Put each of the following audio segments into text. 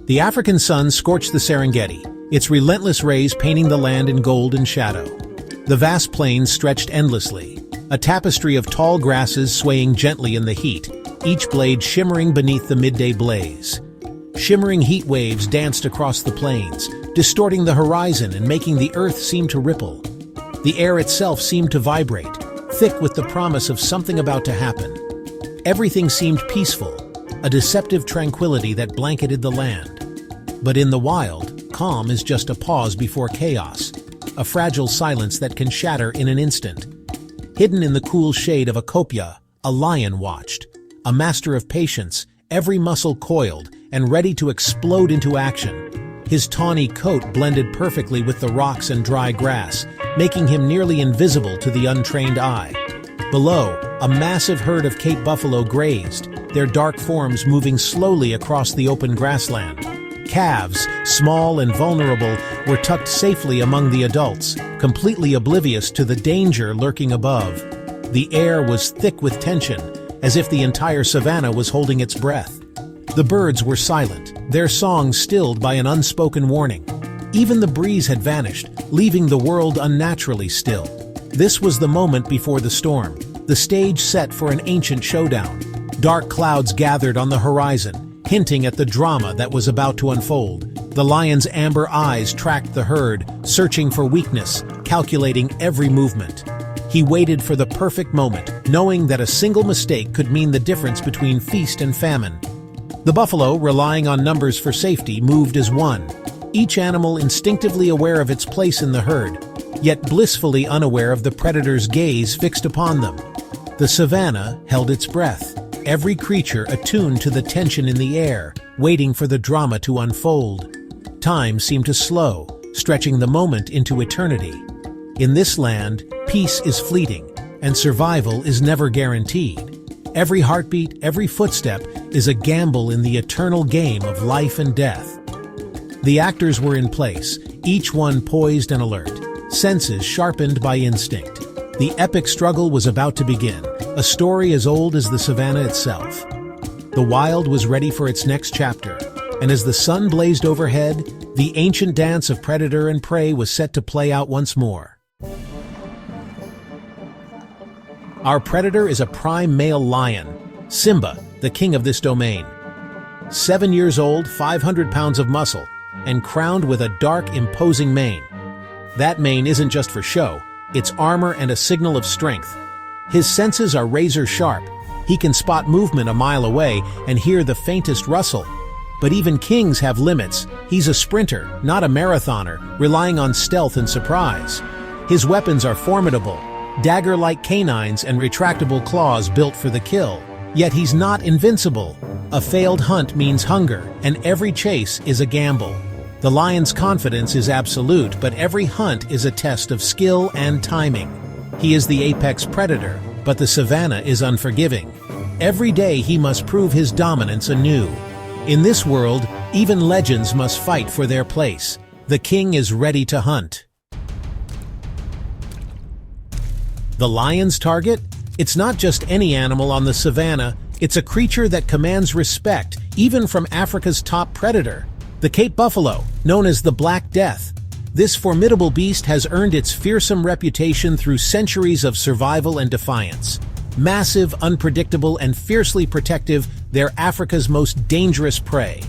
The African sun scorched the Serengeti, its relentless rays painting the land in gold and shadow. The vast plains stretched endlessly, a tapestry of tall grasses swaying gently in the heat, each blade shimmering beneath the midday blaze. Shimmering heat waves danced across the plains, distorting the horizon and making the earth seem to ripple. The air itself seemed to vibrate, thick with the promise of something about to happen. Everything seemed peaceful, a deceptive tranquility that blanketed the land. But in the wild, calm is just a pause before chaos, a fragile silence that can shatter in an instant. Hidden in the cool shade of a copia, a lion watched, a master of patience, every muscle coiled and ready to explode into action. His tawny coat blended perfectly with the rocks and dry grass, making him nearly invisible to the untrained eye. Below, a massive herd of Cape buffalo grazed, their dark forms moving slowly across the open grassland. Calves, small and vulnerable, were tucked safely among the adults, completely oblivious to the danger lurking above. The air was thick with tension, as if the entire savanna was holding its breath. The birds were silent, their song stilled by an unspoken warning. Even the breeze had vanished, leaving the world unnaturally still. This was the moment before the storm, the stage set for an ancient showdown. Dark clouds gathered on the horizon, hinting at the drama that was about to unfold. The lion's amber eyes tracked the herd, searching for weakness, calculating every movement. He waited for the perfect moment, knowing that a single mistake could mean the difference between feast and famine. The buffalo, relying on numbers for safety, moved as one, each animal instinctively aware of its place in the herd, yet blissfully unaware of the predator's gaze fixed upon them. The savanna held its breath, every creature attuned to the tension in the air, waiting for the drama to unfold. Time seemed to slow, stretching the moment into eternity. In this land, peace is fleeting, and survival is never guaranteed. Every heartbeat, every footstep is a gamble in the eternal game of life and death. The actors were in place, each one poised and alert, senses sharpened by instinct. The epic struggle was about to begin, a story as old as the savanna itself. The wild was ready for its next chapter, and as the sun blazed overhead, the ancient dance of predator and prey was set to play out once more. Our predator is a prime male lion, Simba, the king of this domain. 7 years old, 500 pounds of muscle, and crowned with a dark, imposing mane. That mane isn't just for show, it's armor and a signal of strength. His senses are razor sharp. He can spot movement a mile away and hear the faintest rustle. But even kings have limits. He's a sprinter, not a marathoner, relying on stealth and surprise. His weapons are formidable, dagger-like canines and retractable claws built for the kill. Yet he's not invincible. A failed hunt means hunger, and every chase is a gamble. The lion's confidence is absolute, but every hunt is a test of skill and timing. He is the apex predator, but the savanna is unforgiving. Every day he must prove his dominance anew. In this world, even legends must fight for their place. The king is ready to hunt. The lion's target? It's not just any animal on the savanna, it's a creature that commands respect, even from Africa's top predator. The Cape buffalo, known as the Black Death. This formidable beast has earned its fearsome reputation through centuries of survival and defiance. Massive, unpredictable, and fiercely protective, they're Africa's most dangerous prey.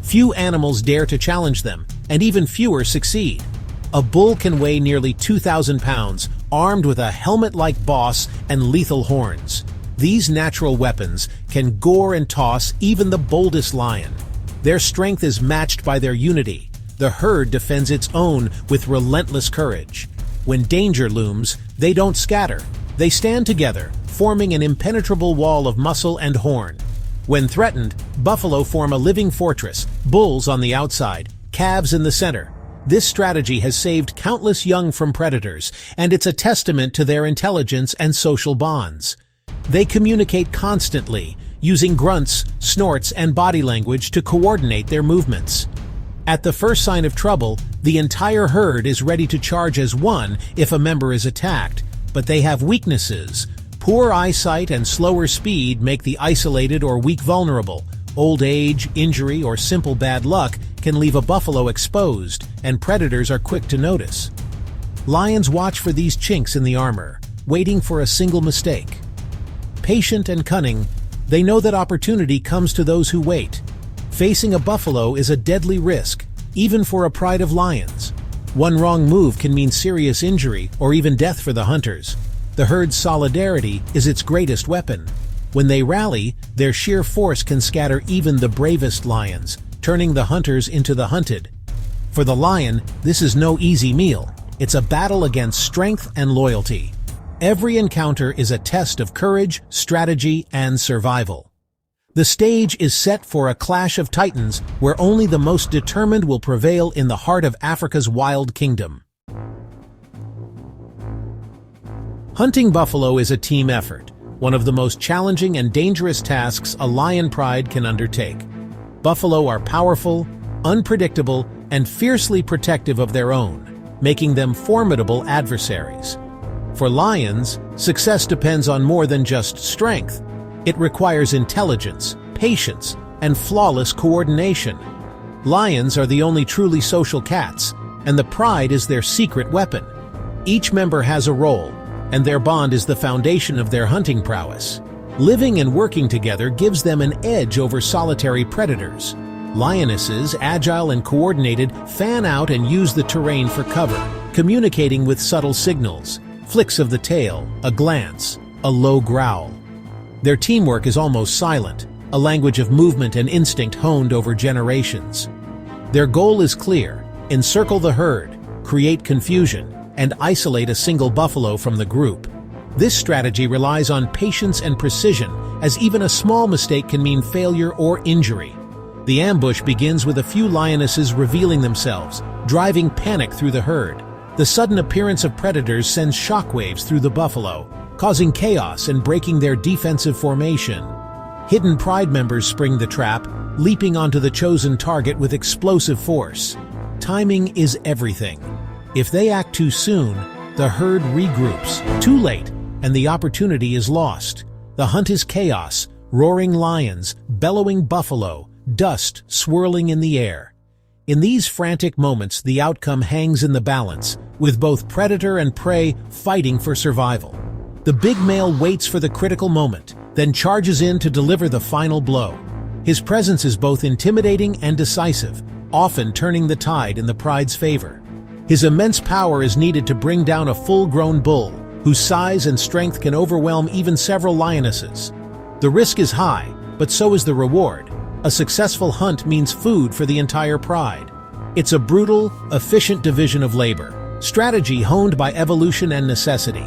Few animals dare to challenge them, and even fewer succeed. A bull can weigh nearly 2,000 pounds, armed with a helmet-like boss and lethal horns. These natural weapons can gore and toss even the boldest lion. Their strength is matched by their unity. The herd defends its own with relentless courage. When danger looms, they don't scatter. They stand together, forming an impenetrable wall of muscle and horn. When threatened, buffalo form a living fortress, bulls on the outside, calves in the center. This strategy has saved countless young from predators, and it's a testament to their intelligence and social bonds. They communicate constantly, using grunts, snorts, and body language to coordinate their movements. At the first sign of trouble, the entire herd is ready to charge as one if a member is attacked, but they have weaknesses. Poor eyesight and slower speed make the isolated or weak vulnerable, Old age, injury, or simple bad luck can leave a buffalo exposed, and predators are quick to notice. Lions watch for these chinks in the armor, waiting for a single mistake. Patient and cunning, they know that opportunity comes to those who wait. Facing a buffalo is a deadly risk, even for a pride of lions. One wrong move can mean serious injury or even death for the hunters. The herd's solidarity is its greatest weapon. When they rally, their sheer force can scatter even the bravest lions, turning the hunters into the hunted. For the lion, this is no easy meal. It's a battle against strength and loyalty. Every encounter is a test of courage, strategy, and survival. The stage is set for a clash of titans where only the most determined will prevail in the heart of Africa's wild kingdom. Hunting buffalo is a team effort, one of the most challenging and dangerous tasks a lion pride can undertake. Buffalo are powerful, unpredictable, and fiercely protective of their own, making them formidable adversaries. For lions, success depends on more than just strength. It requires intelligence, patience, and flawless coordination. Lions are the only truly social cats, and the pride is their secret weapon. Each member has a role, and their bond is the foundation of their hunting prowess. Living and working together gives them an edge over solitary predators. Lionesses, agile and coordinated, fan out and use the terrain for cover, communicating with subtle signals, flicks of the tail, a glance, a low growl. Their teamwork is almost silent, a language of movement and instinct honed over generations. Their goal is clear: encircle the herd, create confusion, and isolate a single buffalo from the group. This strategy relies on patience and precision, as even a small mistake can mean failure or injury. The ambush begins with a few lionesses revealing themselves, driving panic through the herd. The sudden appearance of predators sends shockwaves through the buffalo, causing chaos and breaking their defensive formation. Hidden pride members spring the trap, leaping onto the chosen target with explosive force. Timing is everything. If they act too soon, the herd regroups. Too late, and the opportunity is lost. The hunt is chaos, roaring lions, bellowing buffalo, dust swirling in the air. In these frantic moments, the outcome hangs in the balance, with both predator and prey fighting for survival. The big male waits for the critical moment, then charges in to deliver the final blow. His presence is both intimidating and decisive, often turning the tide in the pride's favor. His immense power is needed to bring down a full-grown bull, whose size and strength can overwhelm even several lionesses. The risk is high, but so is the reward. A successful hunt means food for the entire pride. It's a brutal, efficient division of labor, strategy honed by evolution and necessity.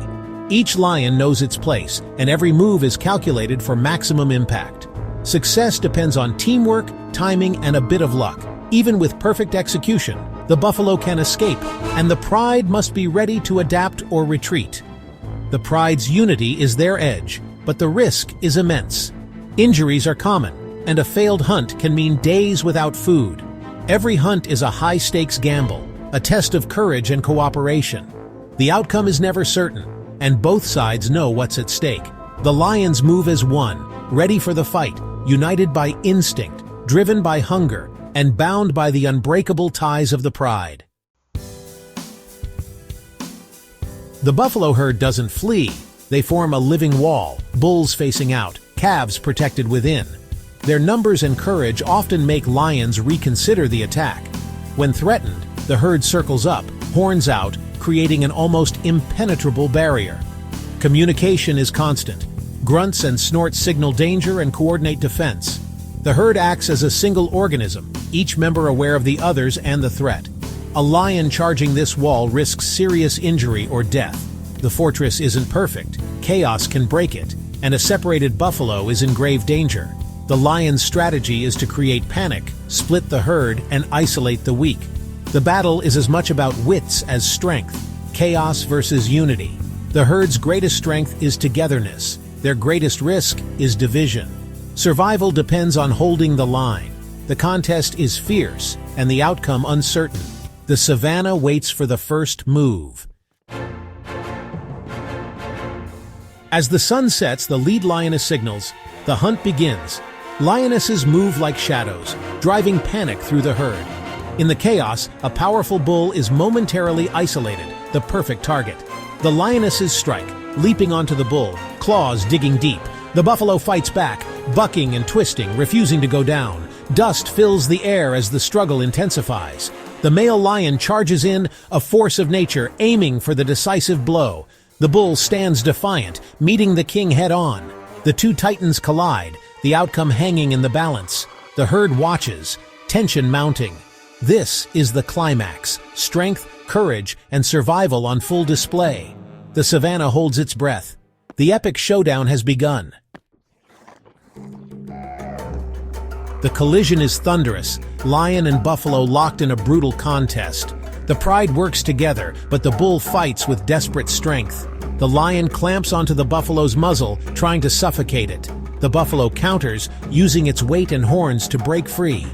Each lion knows its place, and every move is calculated for maximum impact. Success depends on teamwork, timing, and a bit of luck. Even with perfect execution, the buffalo can escape, and the pride must be ready to adapt or retreat. The pride's unity is their edge, but the risk is immense. Injuries are common, and a failed hunt can mean days without food. Every hunt is a high-stakes gamble, a test of courage and cooperation. The outcome is never certain, and both sides know what's at stake. The lions move as one, ready for the fight, united by instinct, driven by hunger, and bound by the unbreakable ties of the pride. The buffalo herd doesn't flee. They form a living wall, bulls facing out, calves protected within. Their numbers and courage often make lions reconsider the attack. When threatened, the herd circles up, horns out, creating an almost impenetrable barrier. Communication is constant. Grunts and snorts signal danger and coordinate defense. The herd acts as a single organism, each member aware of the others and the threat. A lion charging this wall risks serious injury or death. The fortress isn't perfect, chaos can break it, and a separated buffalo is in grave danger. The lion's strategy is to create panic, split the herd, and isolate the weak. The battle is as much about wits as strength, chaos versus unity. The herd's greatest strength is togetherness. Their greatest risk is division. Survival depends on holding the line. The contest is fierce, and the outcome uncertain. The savannah waits for the first move. As the sun sets, the lead lioness signals. The hunt begins. Lionesses move like shadows, driving panic through the herd. In the chaos, a powerful bull is momentarily isolated, the perfect target. The lionesses strike, leaping onto the bull, claws digging deep. The buffalo fights back, bucking and twisting, refusing to go down. Dust fills the air as the struggle intensifies. The male lion charges in, a force of nature, aiming for the decisive blow. The bull stands defiant, meeting the king head-on. The two titans collide, the outcome hanging in the balance. The herd watches, tension mounting. This is the climax: strength, courage, and survival on full display. The savannah holds its breath. The epic showdown has begun. The collision is thunderous, lion and buffalo locked in a brutal contest. The pride works together, but the bull fights with desperate strength. The lion clamps onto the buffalo's muzzle, trying to suffocate it. The buffalo counters, using its weight and horns to break free.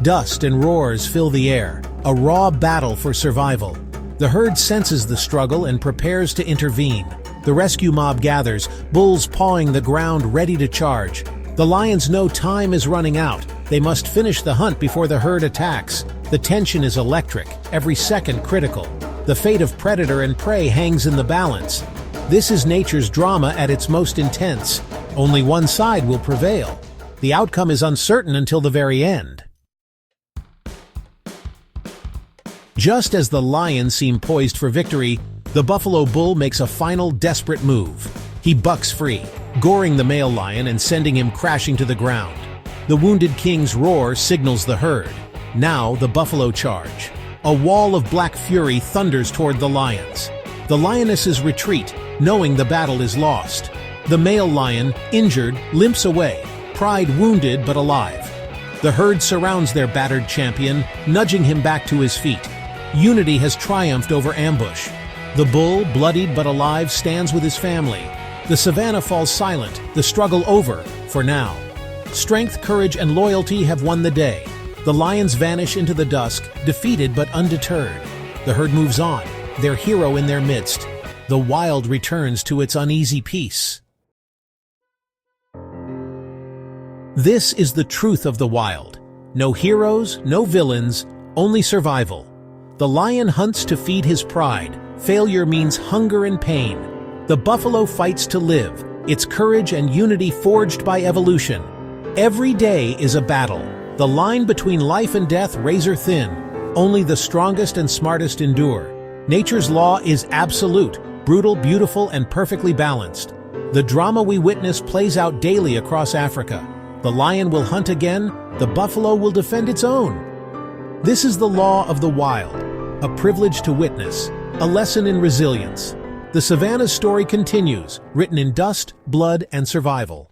Dust and roars fill the air, a raw battle for survival. The herd senses the struggle and prepares to intervene. The rescue mob gathers, bulls pawing the ground ready to charge. The lions know time is running out. They must finish the hunt before the herd attacks. The tension is electric, every second critical. The fate of predator and prey hangs in the balance. This is nature's drama at its most intense. Only one side will prevail. The outcome is uncertain until the very end. Just as the lions seem poised for victory, the buffalo bull makes a final desperate move. He bucks free, goring the male lion and sending him crashing to the ground. The wounded king's roar signals the herd. Now the buffalo charge. A wall of black fury thunders toward the lions. The lionesses retreat, knowing the battle is lost. The male lion, injured, limps away, pride wounded but alive. The herd surrounds their battered champion, nudging him back to his feet. Unity has triumphed over ambush. The bull, bloodied but alive, stands with his family. The savannah falls silent, the struggle over, for now. Strength, courage, and loyalty have won the day. The lions vanish into the dusk, defeated but undeterred. The herd moves on, their hero in their midst. The wild returns to its uneasy peace. This is the truth of the wild. No heroes, no villains, only survival. The lion hunts to feed his pride. Failure means hunger and pain. The buffalo fights to live, its courage and unity forged by evolution. Every day is a battle, the line between life and death razor thin. Only the strongest and smartest endure. Nature's law is absolute, brutal, beautiful, and perfectly balanced. The drama we witness plays out daily across Africa. The lion will hunt again, the buffalo will defend its own. This is the law of the wild, a privilege to witness, a lesson in resilience. The savannah's story continues, written in dust, blood, and survival.